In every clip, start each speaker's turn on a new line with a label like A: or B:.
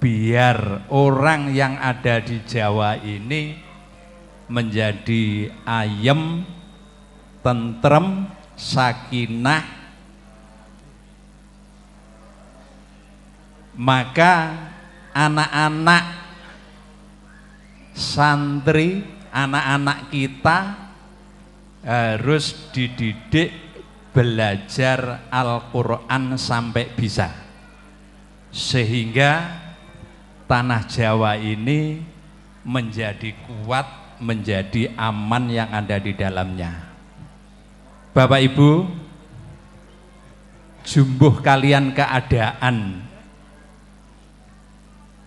A: biar orang yang ada di Jawa ini menjadi ayem, tentrem, sakinah, maka anak-anak santri, anak-anak kita harus dididik belajar Al-Quran sampai bisa, sehingga tanah Jawa ini menjadi kuat, menjadi aman yang ada di dalamnya. Bapak Ibu, jumbuh kalian keadaan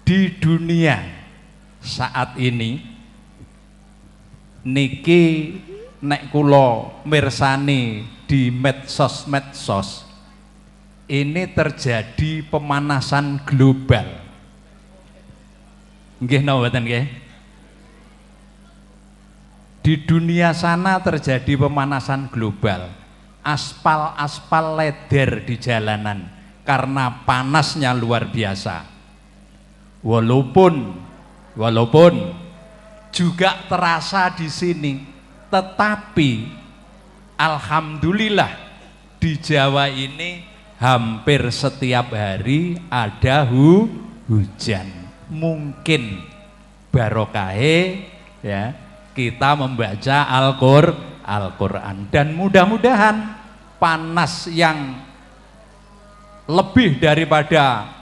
A: di dunia saat ini niki nek kula mirsani di medsos ini terjadi pemanasan global. Nggih napa mboten nggih? Di dunia sana terjadi pemanasan global. Aspal-aspal leder di jalanan karena panasnya luar biasa. Walaupun juga terasa di sini, tetapi alhamdulillah di Jawa ini hampir setiap hari ada hujan. Mungkin barokahe ya kita membaca Al-Quran, dan mudah-mudahan panas yang lebih daripada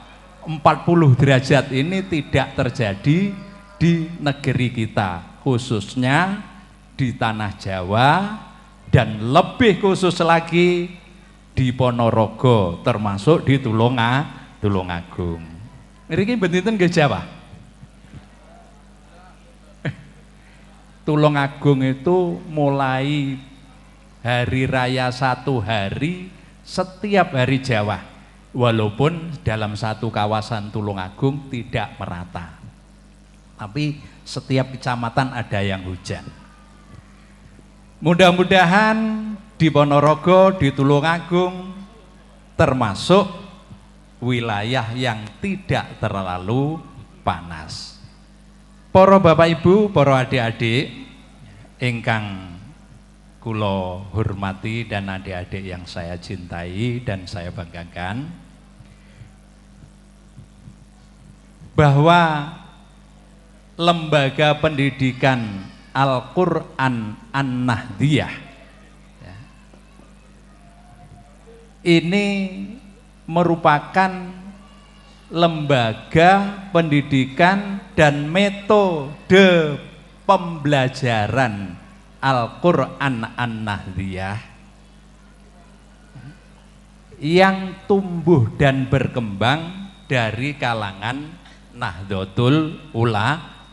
A: 40 derajat ini tidak terjadi di negeri kita, khususnya di tanah Jawa, dan lebih khusus lagi di Ponorogo, termasuk di Tulungagung. Niki benten nggih Jawa. Tulungagung itu mulai hari raya satu hari setiap hari Jawa, walaupun dalam satu kawasan Tulungagung tidak merata, tapi setiap kecamatan ada yang hujan. Mudah-mudahan di Ponorogo, di Tulungagung termasuk wilayah yang tidak terlalu panas. Para Bapak Ibu, para adik-adik ingkang kula hormati dan adik-adik yang saya cintai dan saya banggakan, bahwa lembaga pendidikan Al-Quran An-Nahdiyah ya, ini merupakan lembaga pendidikan dan metode pembelajaran Al-Quran An-Nahdiyah yang tumbuh dan berkembang dari kalangan Nahdlatul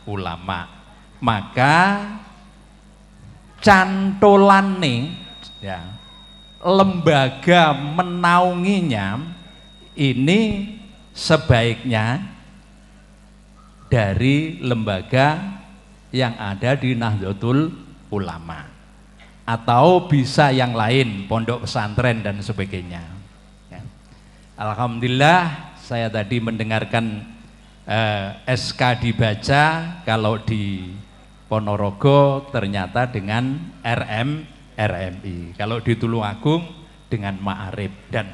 A: Ulama. Maka cantolane ya, lembaga menaunginya ini sebaiknya dari lembaga yang ada di Nahdlatul Ulama, atau bisa yang lain, pondok pesantren dan sebagainya ya. Alhamdulillah saya tadi mendengarkan SK dibaca, kalau di Ponorogo ternyata dengan RMI, kalau di Tulungagung dengan Ma'arif. Dan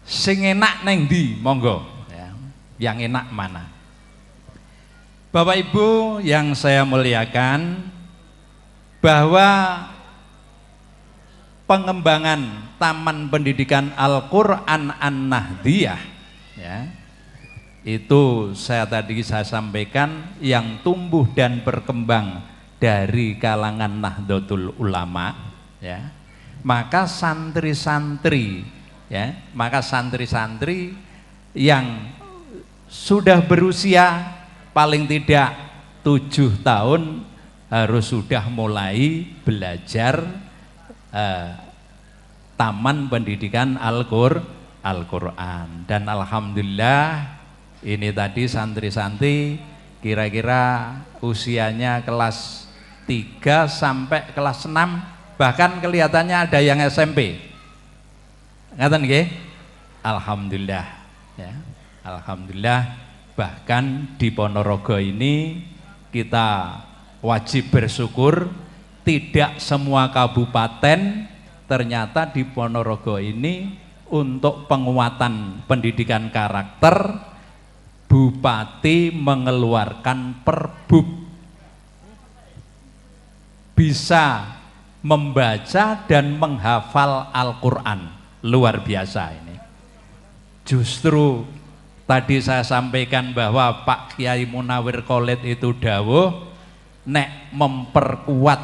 A: sing enak neng di monggo ya, yang enak mana? Bapak Ibu yang saya muliakan, bahwa pengembangan Taman Pendidikan Al-Quran An-Nahdiyah ya, itu saya sampaikan yang tumbuh dan berkembang dari kalangan Nahdlatul Ulama ya. Maka santri-santri ya, yang sudah berusia paling tidak 7 tahun harus sudah mulai belajar Taman Pendidikan Al-Quran. Dan alhamdulillah ini tadi santri-santri kira-kira usianya kelas 3 sampai kelas 6, bahkan kelihatannya ada yang SMP. Ngaten nggih? Alhamdulillah ya. Alhamdulillah Bahkan di Ponorogo ini kita wajib bersyukur, tidak semua kabupaten ternyata di Ponorogo ini untuk penguatan pendidikan karakter, bupati mengeluarkan perbub bisa membaca dan menghafal Al-Quran. Luar biasa ini. Justru tadi saya sampaikan bahwa Pak Kiai Munawir Khalid itu dawuh nek memperkuat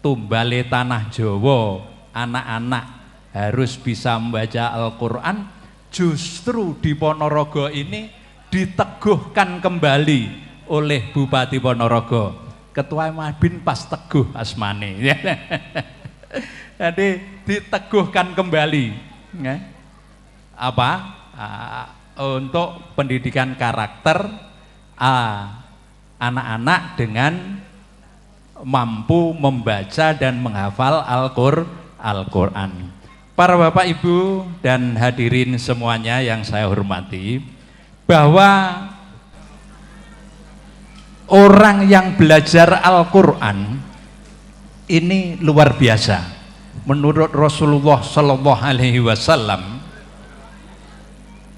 A: tumbale tanah Jawa, anak-anak harus bisa membaca Al-Quran. Justru di Ponorogo ini diteguhkan kembali oleh Bupati Ponorogo. Ketua Mabin pas teguh asmane. Jadi diteguhkan kembali ya. Untuk pendidikan karakter anak-anak dengan mampu membaca dan menghafal Al-Quran. Para Bapak Ibu dan hadirin semuanya yang saya hormati, bahwa orang yang belajar Al-Quran ini luar biasa. Menurut Rasulullah Shallallahu Alaihi Wasallam,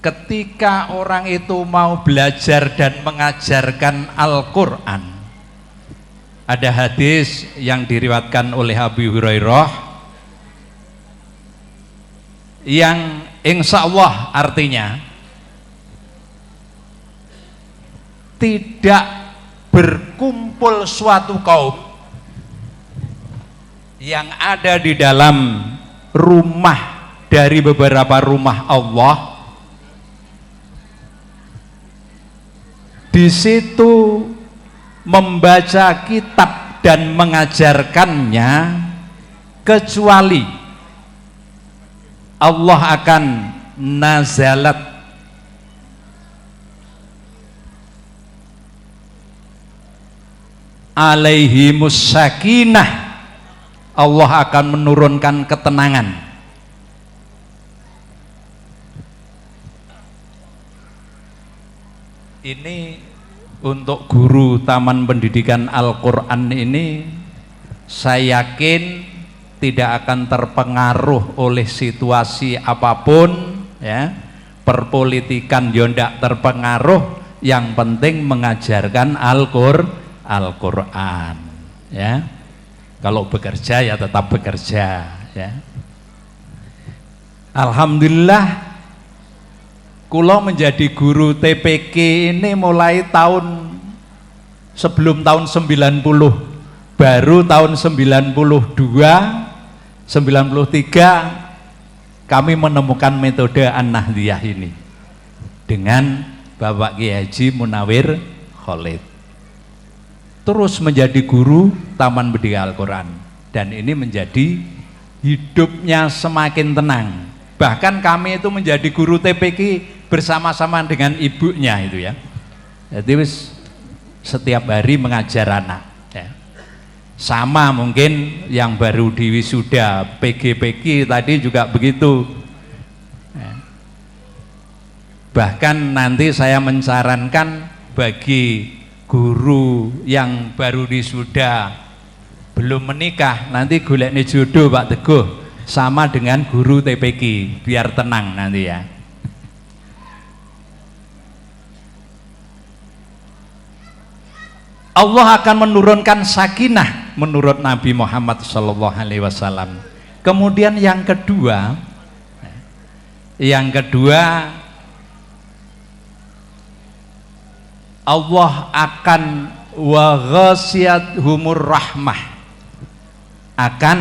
A: ketika orang itu mau belajar dan mengajarkan Al-Quran, ada hadis yang diriwayatkan oleh Abu Hurairah yang insya Allah artinya tidak berkumpul suatu kaum yang ada di dalam rumah dari beberapa rumah Allah, di situ membaca kitab dan mengajarkannya, kecuali Allah akan nazalat alaihimus sakinah, Allah akan menurunkan ketenangan. Ini untuk guru Taman Pendidikan Al-Quran ini, saya yakin tidak akan terpengaruh oleh situasi apapun ya. Perpolitikan ya ndak terpengaruh, yang penting mengajarkan Al-Quran ya. Kalau bekerja ya tetap bekerja ya. Alhamdulillah kula menjadi guru TPK ini mulai sebelum tahun 90, baru tahun 92 93 kami menemukan metode An-Nahdiyah ini dengan Bapak Kiai Haji Munawir Khalid. Terus menjadi guru Taman Pendidikan Al-Quran, dan ini menjadi hidupnya semakin tenang. Bahkan kami itu menjadi guru TPK bersama-sama dengan ibunya itu ya. Jadi setiap hari mengajar anak ya. Sama mungkin yang baru di wisuda PGPG tadi juga begitu ya. Bahkan nanti saya mensarankan bagi guru yang baru wisuda belum menikah, nanti golekne jodoh Pak Teguh sama dengan guru TPK biar tenang nanti ya. Allah akan menurunkan sakinah menurut Nabi Muhammad Sallallahu Alaihi Wasallam. Kemudian yang kedua Allah akan wa ghasiyatuhumur rahmah, akan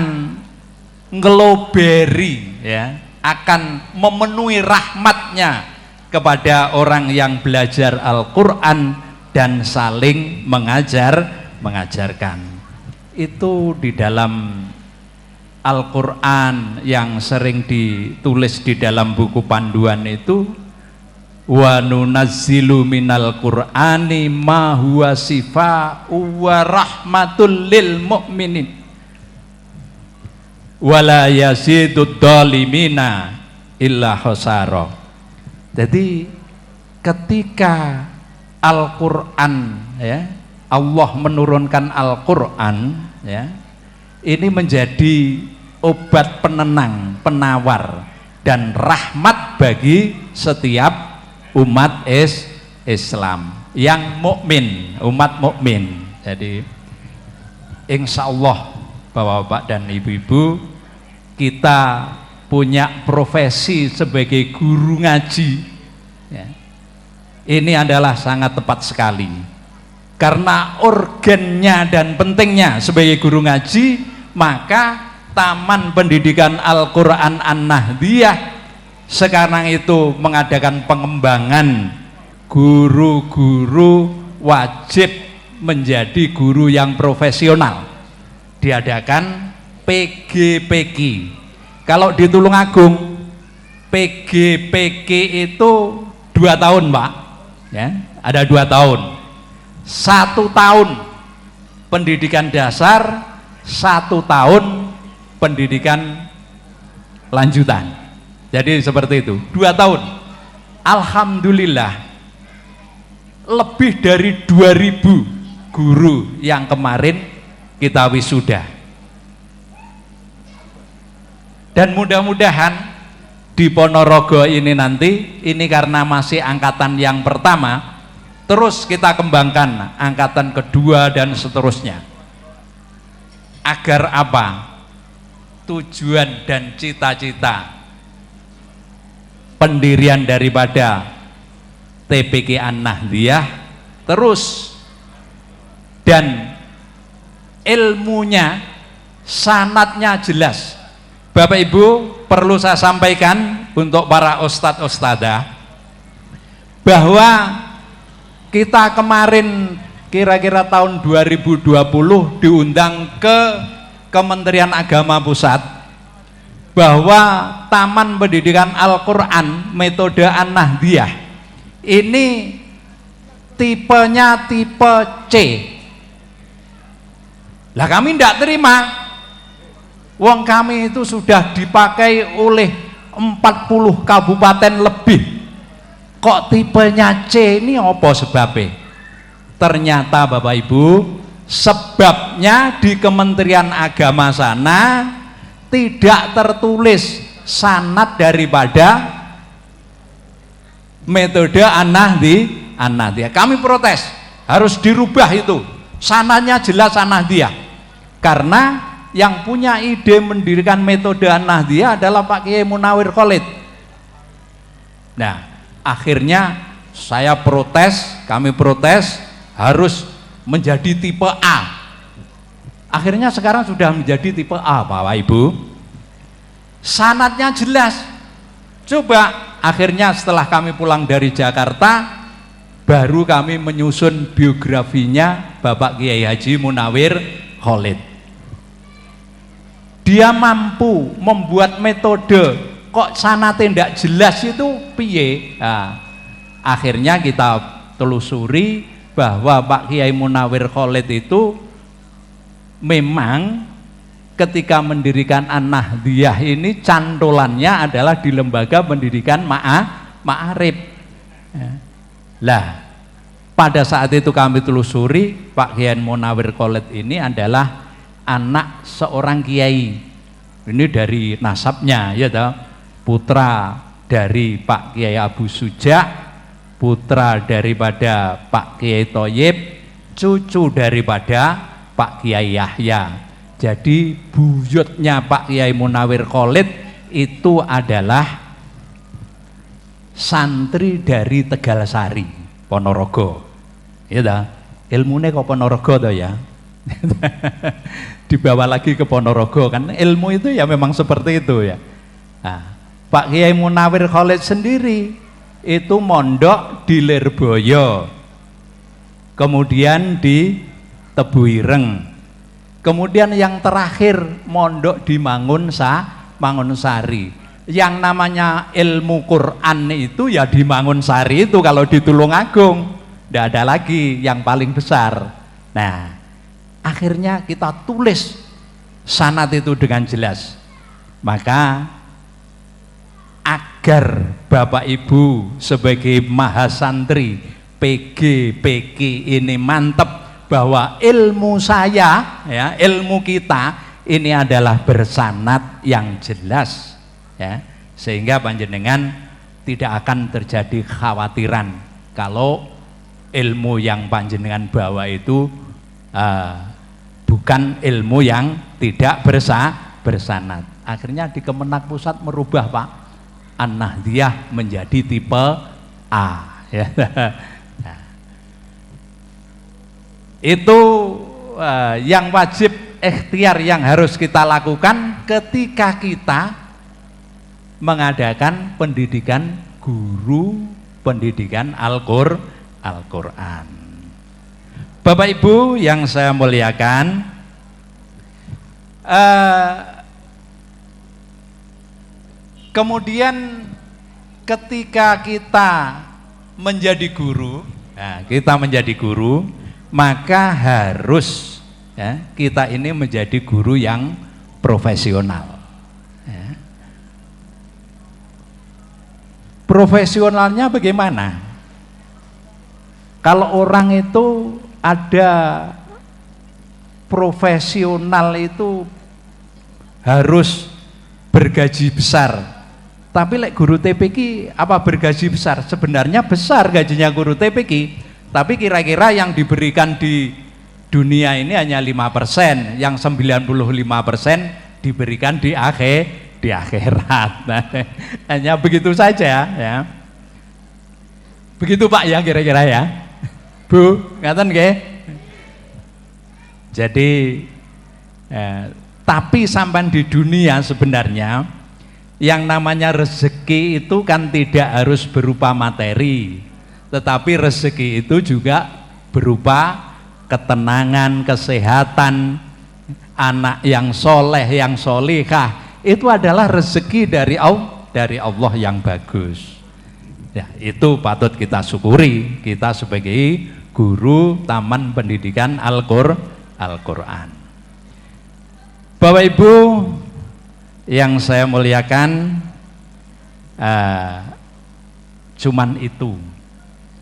A: ngeloberi ya, akan memenuhi rahmatnya kepada orang yang belajar Al-Quran dan saling mengajarkan. Itu di dalam Al-Quran yang sering ditulis di dalam buku panduan itu, wa nunazzilu minal qur'ani ma huwa sifa'u wa rahmatul lil mu'minin wala yazidud dhalimina illa khasara. Jadi ketika Al-Quran, ya, Allah menurunkan Al-Quran, ya, ini menjadi obat penenang, penawar dan rahmat bagi setiap umat Islam yang mukmin, umat mukmin. Jadi insya Allah Bapak-bapak dan ibu-ibu, kita punya profesi sebagai guru ngaji, ya. Ini adalah sangat tepat sekali karena organnya dan pentingnya sebagai guru ngaji, maka Taman Pendidikan Al-Quran An-Nahdiyah sekarang itu mengadakan pengembangan guru-guru wajib menjadi guru yang profesional. Diadakan PGPK. Kalau di Tulungagung PGPK itu 2 tahun Pak, ya, ada 2 tahun. 1 tahun pendidikan dasar, 1 tahun pendidikan lanjutan. Jadi seperti itu, 2 tahun. Alhamdulillah lebih dari 2000 guru yang kemarin kita wisuda. Dan mudah-mudahan di Ponorogo ini nanti, ini karena masih angkatan yang pertama, terus kita kembangkan angkatan kedua dan seterusnya. Agar apa? Tujuan dan cita-cita pendirian daripada TPK An-Nahdiyah terus, dan ilmunya, sanadnya jelas. Bapak Ibu, perlu saya sampaikan untuk para ustadz ustadzah bahwa kita kemarin kira-kira tahun 2020 diundang ke Kementerian Agama Pusat bahwa Taman Pendidikan Al-Quran metode An-Nahdiyah ini tipenya tipe C. Lah kami tidak terima, wong kami itu sudah dipakai oleh 40 kabupaten lebih, kok tipenya C, ini apa sebabnya? Ternyata Bapak Ibu, sebabnya di Kementerian Agama sana tidak tertulis sanad daripada metode An-Nahdiyah. Kami protes, harus dirubah itu, sanadnya jelas An-Nahdiyah. Karena yang punya ide mendirikan metode An-Nahdiyah adalah Pak Kiai Munawir Khalid. Nah, akhirnya saya protes, kami protes, harus menjadi tipe A. Akhirnya sekarang sudah menjadi tipe A, Bapak Ibu. Sanadnya jelas. Coba, akhirnya setelah kami pulang dari Jakarta, baru kami menyusun biografinya Bapak Kiai Haji Munawir Khalid. Dia mampu membuat metode, kok sanate tidak jelas itu piye? Nah, akhirnya kita telusuri bahwa Pak Kiai Munawir Khalid itu memang ketika mendirikan An-Nahdiyah ini cantolannya adalah di lembaga pendidikan Ma'arif. Lah, pada saat itu kami telusuri Pak Kiai Munawir Khalid ini adalah anak seorang kiai. Ini dari nasabnya, ya toh, putra dari Pak Kiai Abu Suja, putra daripada Pak Kiai Thoyib, cucu daripada Pak Kiai Yahya. Jadi buyutnya Pak Kiai Munawir Khalid itu adalah santri dari Tegalsari, Ponorogo. Ya toh, ilmunya kok Ponorogo toh ya. Dibawa lagi ke Ponorogo, kan ilmu itu ya memang seperti itu ya. Nah, Pak Kiai Munawir Khalid sendiri itu mondok di Lirboyo, kemudian di Tebuireng, kemudian yang terakhir mondok di Mangunsari. Yang namanya ilmu Quran itu ya di Mangunsari itu, kalau di Tulungagung tidak ada lagi yang paling besar. Nah, akhirnya kita tulis sanad itu dengan jelas. Maka agar Bapak Ibu sebagai mahasantri PG ini mantep bahwa ilmu saya, ya, ilmu kita ini adalah bersanad yang jelas, ya, sehingga panjenengan tidak akan terjadi khawatiran kalau ilmu yang panjenengan bawa itu bukan ilmu yang tidak bersanad. Akhirnya di Kemenak Pusat merubah Pak, An-Nahdiyah menjadi tipe A, ya. Nah, itu yang wajib ikhtiar yang harus kita lakukan ketika kita mengadakan pendidikan guru, pendidikan Al-Quran. Bapak Ibu yang saya muliakan, kemudian ketika kita menjadi guru, nah, maka harus, ya, kita ini menjadi guru yang profesional, ya. Profesionalnya bagaimana? Kalau orang itu ada profesional itu harus bergaji besar, tapi lek guru TPQ apa bergaji besar? Sebenarnya besar gajinya guru TPQ, tapi kira-kira yang diberikan di dunia ini hanya 5%, yang 95% diberikan di akhirat. Nah, hanya begitu saja, ya. Begitu Pak ya kira-kira ya. Bu, ngaten nggih? Jadi tapi sampai di dunia sebenarnya yang namanya rezeki itu kan tidak harus berupa materi, tetapi rezeki itu juga berupa ketenangan, kesehatan, anak yang soleh, yang solihah. Itu adalah rezeki dari Allah yang bagus. Ya, itu patut kita syukuri, kita sebagai guru Taman Pendidikan Al-Quran. Bapak Ibu yang saya muliakan, cuman itu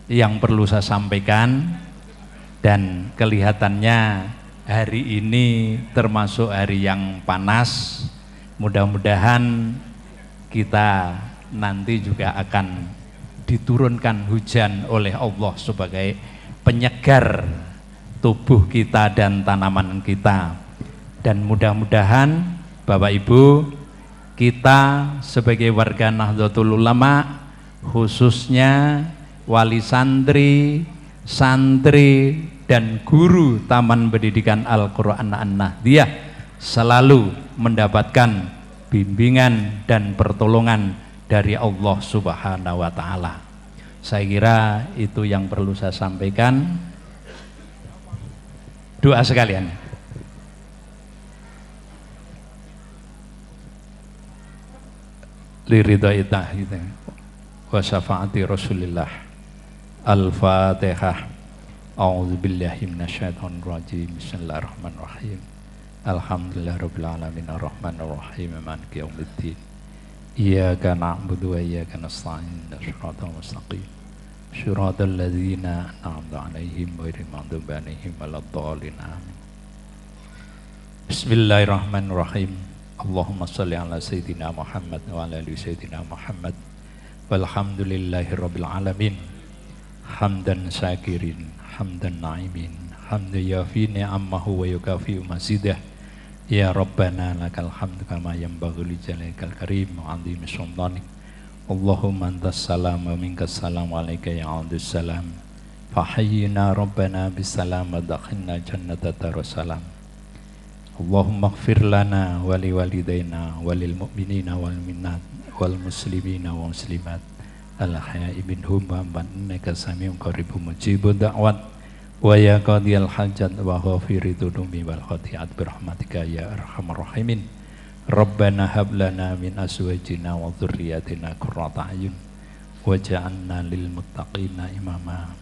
A: yang perlu saya sampaikan, dan kelihatannya hari ini termasuk hari yang panas. Mudah-mudahan kita nanti juga akan diturunkan hujan oleh Allah sebagai penyegar tubuh kita dan tanaman kita. Dan mudah-mudahan Bapak Ibu, kita sebagai warga Nahdlatul Ulama, khususnya wali santri, santri dan guru Taman Pendidikan Al-Quran An-Nahdiyah selalu mendapatkan bimbingan dan pertolongan dari Allah Subhanahu wa Ta'ala. Saya kira itu yang perlu saya sampaikan. Doa sekalian. Liridhai ta'ala wa syafaati Rasulillah. Al-Fatihah. A'udzubillahi minasyaitonir rajim. Bismillahirrahmanirrahim. Alhamdulillahirabbil alamin arrahmanir rahim maliki yaumiddin. Iyyaka na'budu wa iyyaka nasta'in. Shiratal mustaqim. Shiratal ladzina an'amta 'alaihim ghairil maghdubi 'alaihim waladdallin. Amin. Bismillahirrahmanirrahim. Allahumma shalli ala sayyidina Muhammad wa ala ali sayyidina Muhammad. Walhamdulillahirabbil alamin. Hamdan syakirin, hamdan na'imin, hamdan yafi ni'amahu wa yukafi mazidah. Ya Rabbana lakal hamdu kama yanbaghi li jalikal karim wa 'azimi sultanik. Allahumma antas salam wa minkas salam wa alayka ya 'abdus salam. Fahayyina Rabbana bisalam wa dakhilna jannata darussalam. Allahumma ighfir lana wa li walidayna wa lil mu'minina wal mu'minat wal muslimina wal muslimat al ahya'i minhum wa man innaka samiun qaribun mujibud da'wat. Wa ya qadiyal hajat wa ghafiri dunubi wal khati'at birahmatika ya arhamar rahimin. Rabbana hab lana min azwajina wa dhurriyyatina qurrata a'yun waj'alna lil muttaqina imama.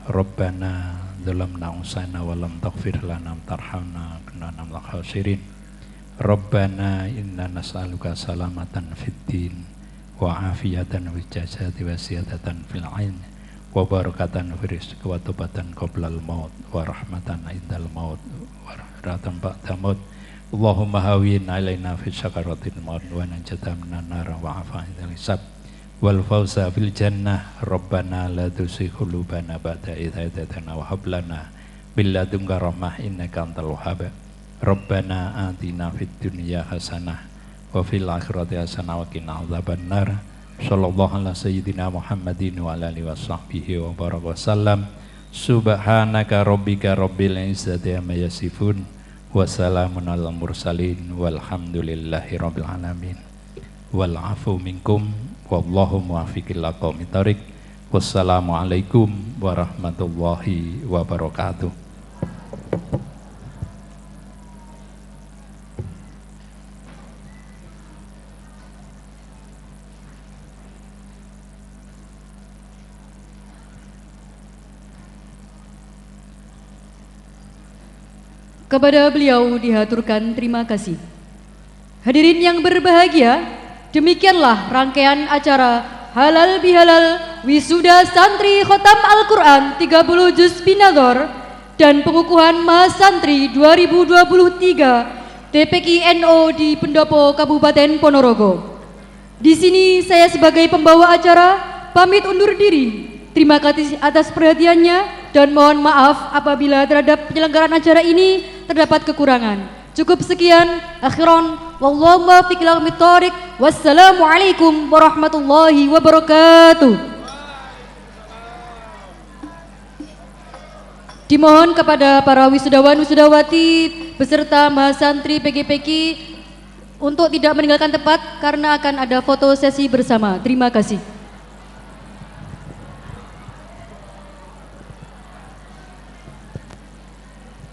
A: Rabbana zalamna anfusana wa lam taghfir lana wa tarhamna kunna minal khasirin. Rabbana inna nas'aluka salamatan fid din wa afiyatan fil jasadi wa siyadatan fil 'ain wa barakatan fi rizqi wa tobatan qoblal maut wa rahmatan indal maut wa rahmatan ba'da maut. Allahumma hawin alaina fi sakaratil maut wa najata minan nar wa afa'idal hisab wal fawza fil jannah. Rabbana la tuzigh qulubana ba'da idh hadaytana wa hab lana min ladunka rahmah innaka antal wahhab. Rabbana atina fid dunya hasanah wa fil akhirati hasanah wa qina adzabannar. Sallallahu ala sayyidina Muhammadin wa ala alihi washabbihi wa baraka wasallam. Subhanaka rabbika rabbil izzati amma yasifun wa salamun alal mursalin walhamdulillahi rabbil alamin. Wal afu minkum wallahu muwaffiq ila aqwamit thoriq. Wassalamu alaikum warahmatullahi wabarakatuh.
B: Kepada beliau dihaturkan terima kasih. Hadirin yang berbahagia, demikianlah rangkaian acara Halal Bihalal Wisuda Santri Khotam Al-Quran 30 Juz Binador dan pengukuhan Mahasantri 2023 TPQ-NO di Pendopo Kabupaten Ponorogo. Di sini saya sebagai pembawa acara pamit undur diri. Terima kasih atas perhatiannya dan mohon maaf apabila terhadap penyelenggaraan acara ini terdapat kekurangan. Cukup sekian. Akhiran wallahu muwaffiq ila aqwamit thoriq. Wassalamualaikum warahmatullahi wabarakatuh. Dimohon kepada para wisudawan wisudawati beserta mahasantri PGPK untuk tidak meninggalkan tempat karena akan ada foto sesi bersama. Terima kasih.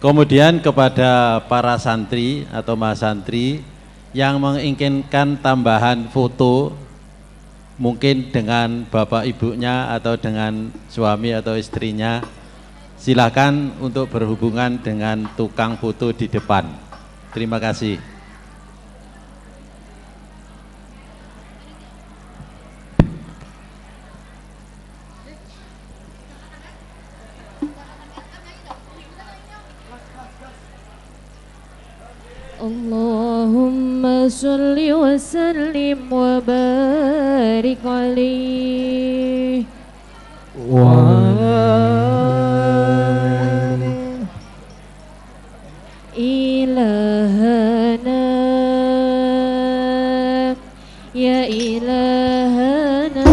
C: Kemudian kepada para santri atau mahasantri yang menginginkan tambahan foto, mungkin dengan bapak ibunya atau dengan suami atau istrinya, silakan untuk berhubungan dengan tukang foto di depan. Terima kasih.
D: Allahumma sholli wa sallim wa barik alaihi wa ilahana ya ilahana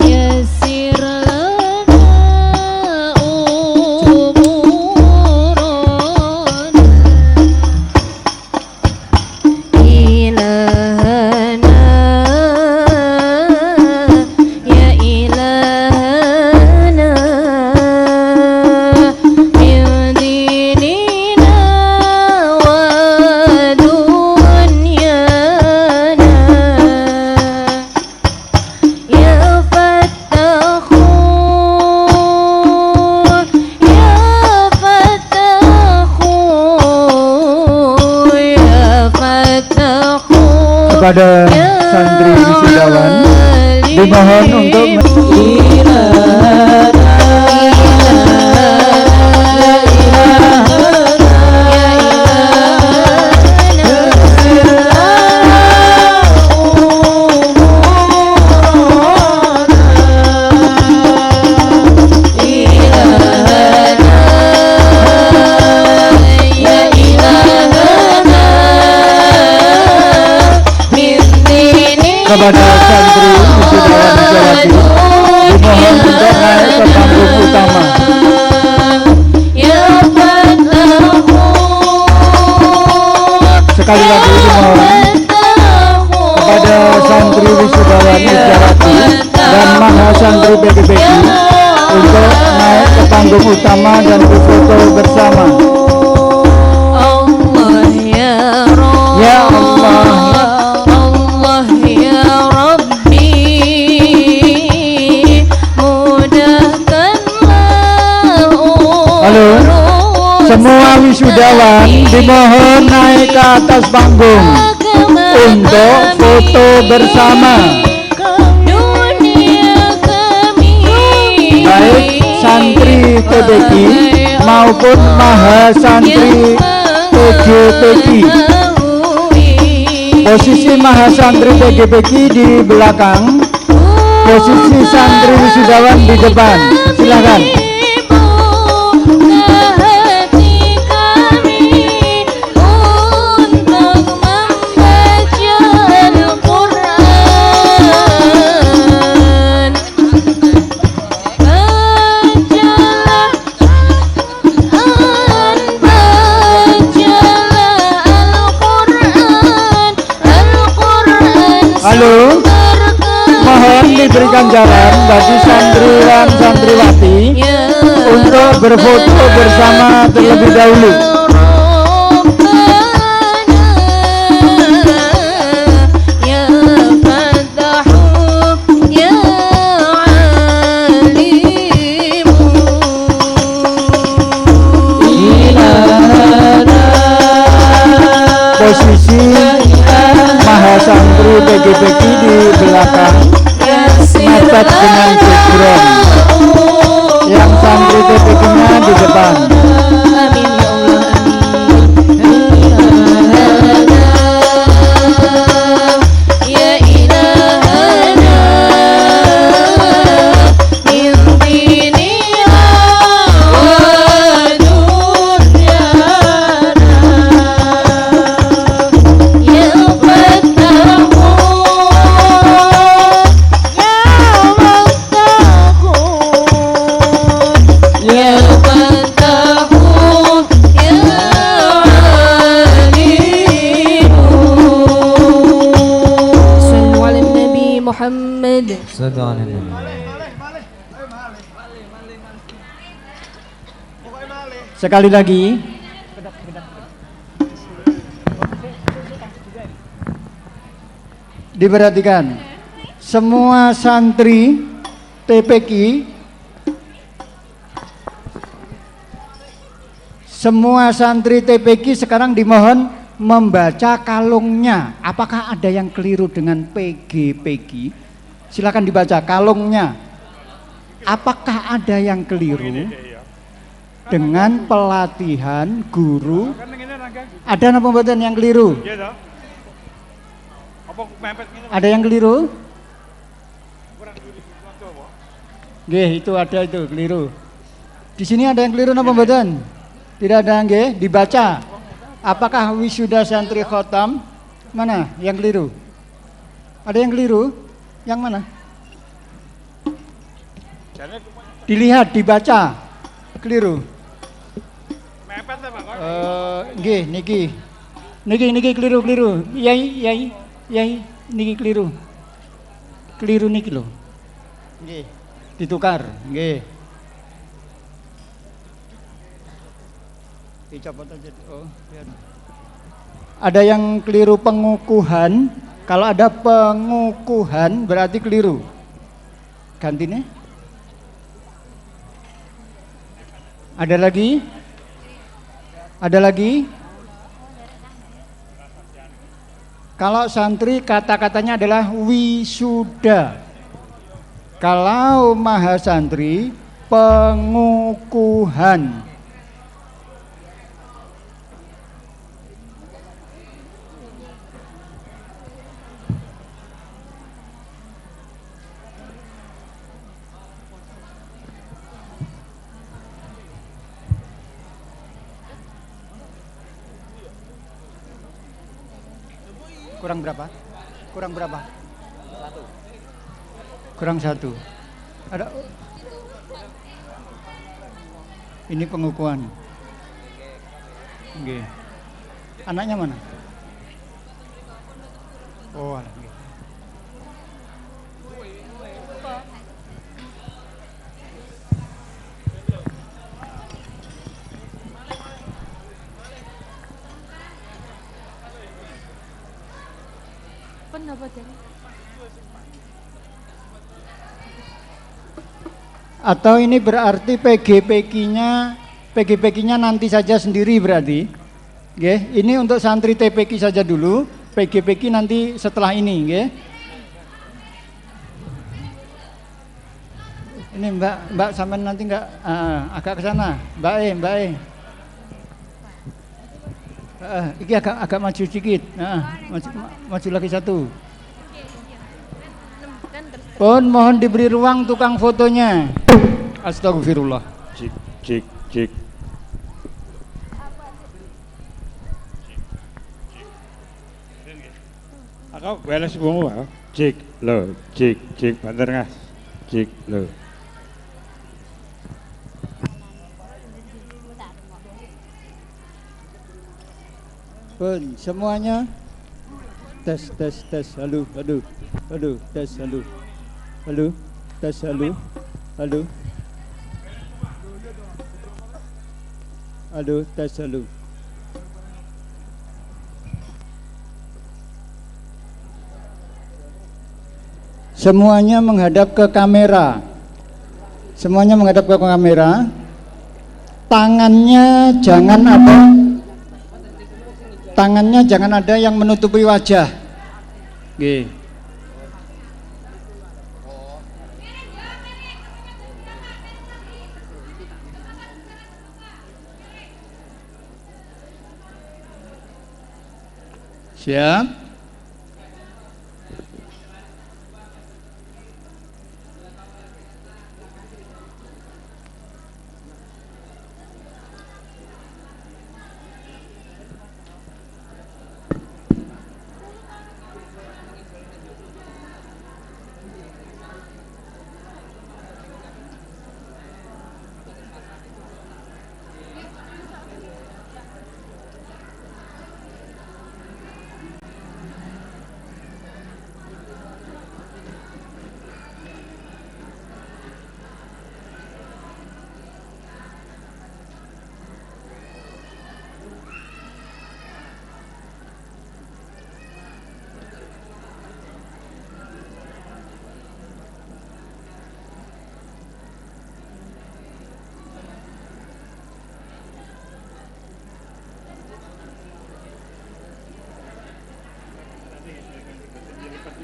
D: yassir lana
E: kepada santri wisudawan dimohon untuk kepada santri wisudawan Jawati dimohon untuk naik ke panggung utama. Sekali lagi dimohon kepada santri wisudawan Jawati dan mahasantri PGPK untuk naik ke panggung utama dan berfoto bersama. Ya Allah. Halo, semua wisudawan dimohon naik ke atas panggung untuk foto bersama. TPQ maupun Mahasantri PGPQ. Posisi Mahasantri PGPQ di belakang, posisi santri wisudawan di depan. Silakan. Halo, mohon diberikan jalan bagi santri dan santriwati untuk berfoto bersama terlebih dahulu. Posisi Mahasantri PGPQ di belakang mepet dengan background, yang santri TPQ-nya di depan.
D: Muhammad.
E: Sekali lagi, diperhatikan semua santri TPQ, semua santri TPQ sekarang dimohon membaca kalungnya. Apakah ada yang keliru dengan PGPQ? Silakan dibaca kalungnya. Apakah ada yang keliru dengan pelatihan guru? Ada apa mboten yang keliru? Ada yang keliru? Nggih, itu ada itu keliru. Di sini ada yang keliru napa mboten? Tidak ada nggih, dibaca. Apakah wisuda santri khotam? Mana yang keliru? Ada yang keliru? Yang mana? Dilihat, dibaca. Keliru. Nggih, niki keliru. Yai, niki keliru. Keliru niki lho. Nggih, ditukar, nggih. Dicopot aja. Oh, biar. Ada yang keliru pengukuhan. Kalau ada pengukuhan berarti keliru. Gantinya. Ada lagi? Ada lagi? Kalau santri kata-katanya adalah wisuda. Kalau mahasantri pengukuhan. Kurang berapa? Kurang satu. Ada. Ini pengukuhan. Oke. Anaknya mana? Oh, alah. Atau ini berarti PGPQ-nya nanti saja sendiri berarti. Nggih, ini untuk santri TPQ saja dulu, PGPQ nanti setelah ini, nggih. Ini Mbak sampean nanti enggak agak ke sana. Mbak E. Iki agak maju sedikit. Maju lagi satu. Mohon diberi ruang tukang fotonya. Astagfirullah. Cik.
F: Aku beres semua. Cik bener ngas. Cik lo.
E: Pun semuanya tes. Halo, tes halo. Tes halo. Tes halo. Semuanya menghadap ke kamera. Tangannya jangan ada yang menutupi wajah. Oke. Siap.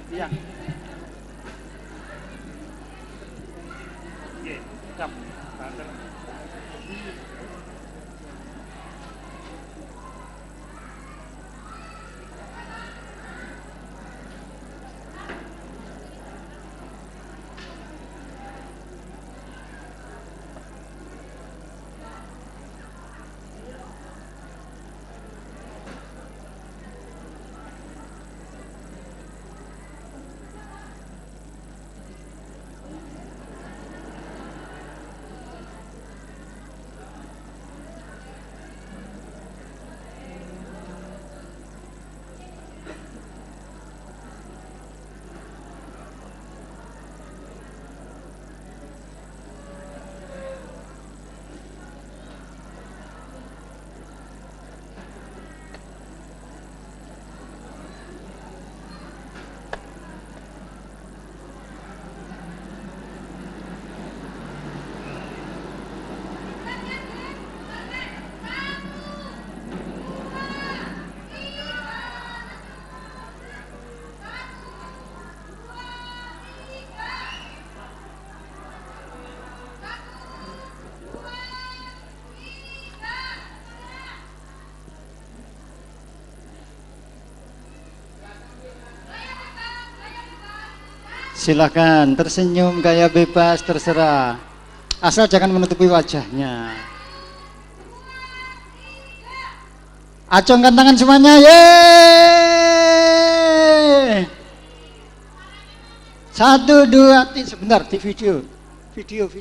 F: Iya. Siap.
E: Silakan tersenyum gaya bebas terserah, asal jangan menutupi wajahnya. Acungkan tangan semuanya, yeay. 1, 2, 3, sebentar di video. Sebentar.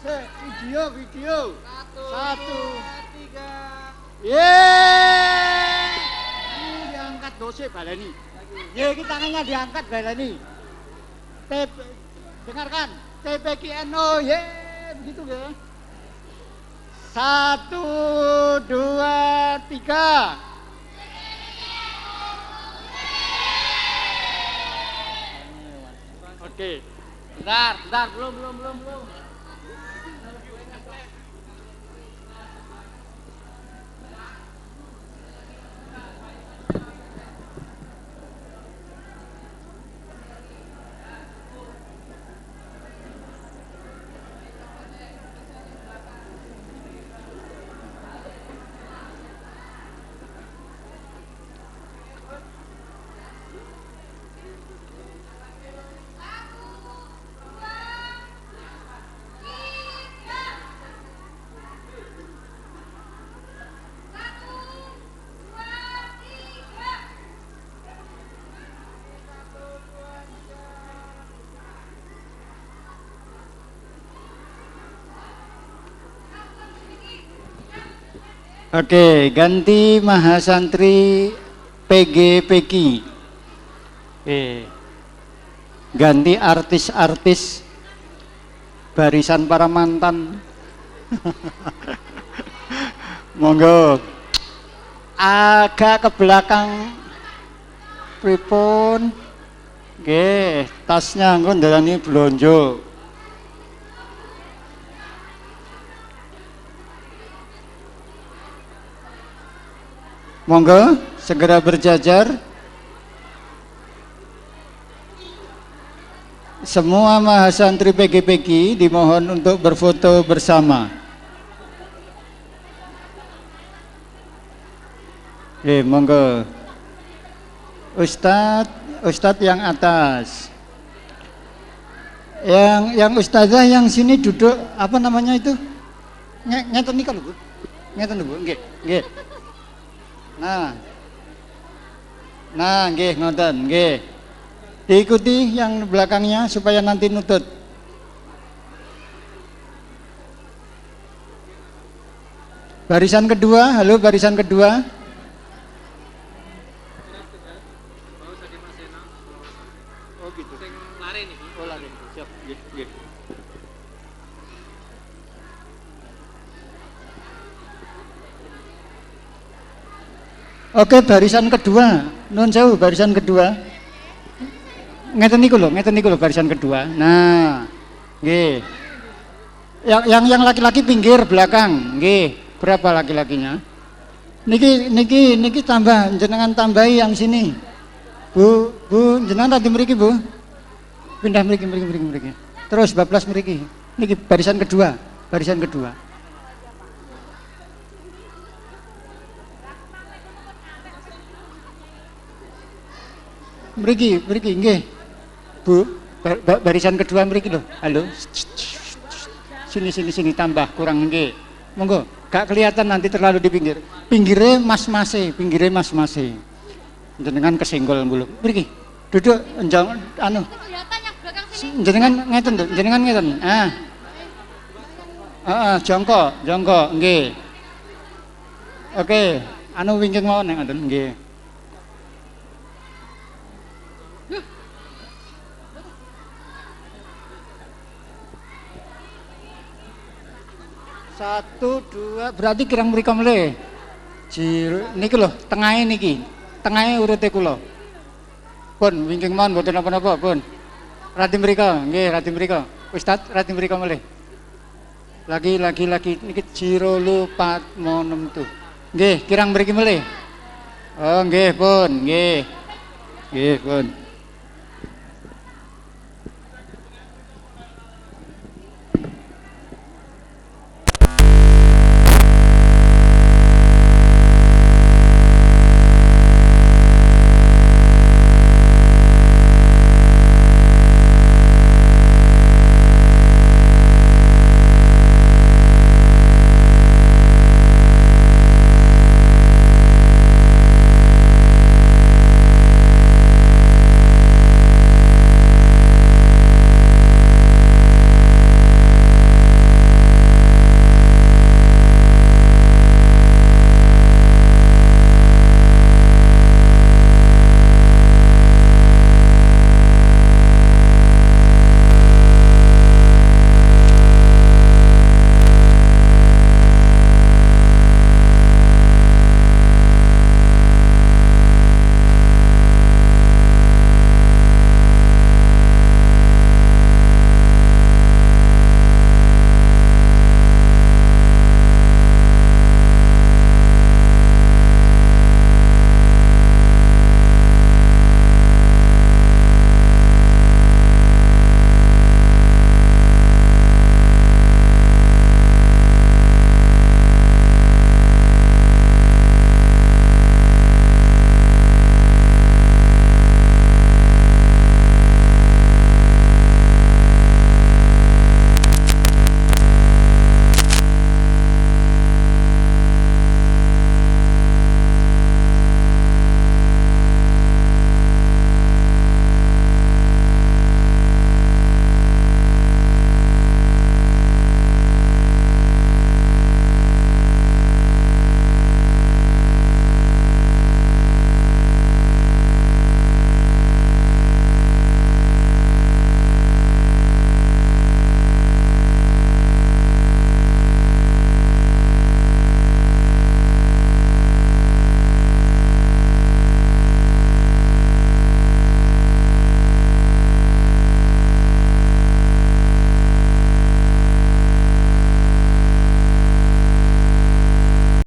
E: Video. 1, 2, 3. Yeay. Ini diangkat dosnya baleni. Yeay, ini tangannya diangkat baleni. Dengarkan. TPKNO, yeay, begitu ya. 1, 2, 3. Oke. Bentar, belum. Oke, ganti Mahasantri PGPK. Ganti artis-artis barisan para mantan. Monggo. Agak ke belakang pripun. Nggih, tasnya engko ndalani blonjo. Monggo segera berjajar. Semua mahasantri PGPK dimohon untuk berfoto bersama. Monggo. Ustadz yang atas. Yang ustazah yang sini duduk apa namanya itu? Ngeten nika lho, Bu. Ngeten lho, Bu. Nggih, nggih. Nah, nggih ngoten, nggih. Diikuti yang belakangnya supaya nanti nutut. Barisan kedua, halo barisan kedua. Oh gitu. Oh lari. Siap, nggih. Oke, barisan kedua. Nun sewu, barisan kedua. Ngeten niku lho barisan kedua. Nah, nggih. Yang laki-laki pinggir belakang, nggih. Berapa laki-lakinya? Niki tambah, jenengan tambahi yang sini. Bu, jenengan tadi mriki, Bu. Pindah mriki. Terus bablas mriki. Niki barisan kedua. Mriki, nggih. Bu, barisan kedua mriki lho. Halo. Sini tambah kurang nggih. Monggo, gak kelihatan nanti terlalu di pinggir. Pinggire mas-mase. Jenengan kesenggol mulu. Mriki. Duduk enjang anu. Jenengan ngeten. Jongkok, nggih. Oke, anu wingking mawon ngoten nggih. Satu, dua, berarti kirang mriko mle. Niki lho, tengahe niki. Tengahe urute kula. Pun wingking mawon mboten napa-napa, pun. Rati mriko, nggih, rati mriko. Ustaz, rati mriko mle. Lagi niki Jiro lupa monem tuh. Nggih, kirang mriki mle. Oh, nggih, pun, nggih. Nggih, pun.